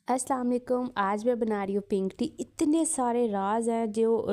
अस्सलाम वालेकुम। आज मैं बना रही हूँ पिंक टी। इतने सारे राज हैं जो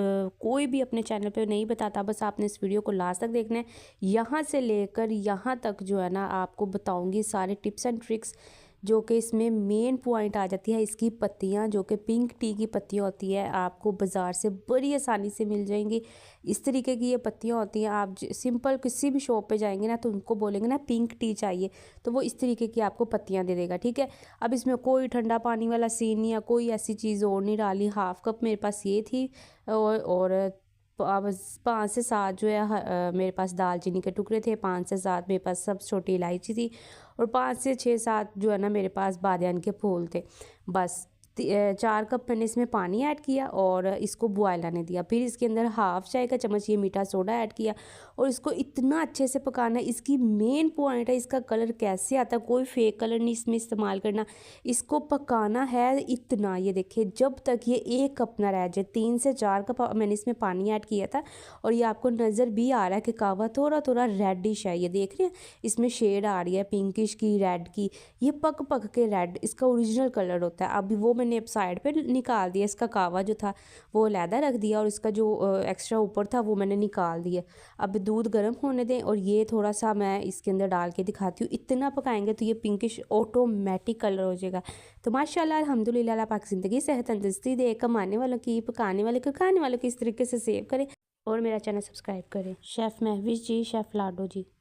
कोई भी अपने चैनल पे नहीं बताता, बस आपने इस वीडियो को लास्ट तक देखना है। यहाँ से लेकर यहाँ तक जो है ना आपको बताऊँगी सारे टिप्स एंड ट्रिक्स, जो कि इसमें मेन पॉइंट आ जाती है इसकी पत्तियाँ, जो कि पिंक टी की पत्तियाँ होती है, आपको बाज़ार से बड़ी आसानी से मिल जाएंगी। इस तरीके की ये पत्तियाँ होती हैं। आप सिंपल किसी भी शॉप पे जाएंगे ना तो उनको बोलेंगे ना पिंक टी चाहिए, तो वो इस तरीके की आपको पत्तियाँ दे देगा। ठीक है, अब इसमें कोई ठंडा पानी वाला सीन या कोई ऐसी चीज़ और नहीं डाली। हाफ़ कप मेरे पास ये थी और 5 से 7 जो है मेरे पास दालचीनी के टुकड़े थे। 5 से 7 मेरे पास सब छोटी इलायची थी और 5 से 6-7 जो है ना मेरे पास बादियान के फूल थे। बस 4 कप मैंने इसमें पानी ऐड किया और इसको बॉयल आने दिया। फिर इसके अंदर हाफ़ चाय का चम्मच ये मीठा सोडा ऐड किया और इसको इतना अच्छे से पकाना है। इसकी मेन पॉइंट है इसका कलर कैसे आता है, कोई फेक कलर नहीं इसमें इस्तेमाल करना। इसको पकाना है इतना, ये देखिए जब तक ये 1 कप ना रह जाए। 3 से 4 कप मैंने इसमें पानी ऐड किया था और ये आपको नज़र भी आ रहा है कि कहवा थोड़ा थोड़ा रेडिश है। ये देख रहे हैं, इसमें शेड आ रही है पिंकिश की, रेड की। ये पक पक के रेड इसका ओरिजिनल कलर होता है। अभी वो मैंने साइड पे निकाल दिया, इसका कावा जो था वो अलहदा रख दिया और इसका जो एक्स्ट्रा ऊपर था वो मैंने निकाल दिया। अब दूध गर्म होने दें और ये थोड़ा सा मैं इसके अंदर डाल के दिखाती हूँ। इतना पकाएंगे तो ये पिंकिश ऑटोमेटिक कलर हो जाएगा। तो माशाल्लाह अल्हम्दुलिल्लाह, अल्लाह पाक ज़िंदगी सेहत तंदुरुस्ती दे। कमाने वालों की, पकाने वाले को, खाने वालों की इस तरीके से सेव करें और मेरा चैनल सब्सक्राइब करें। शेफ़ महविश जी, शेफ़ लाडो जी।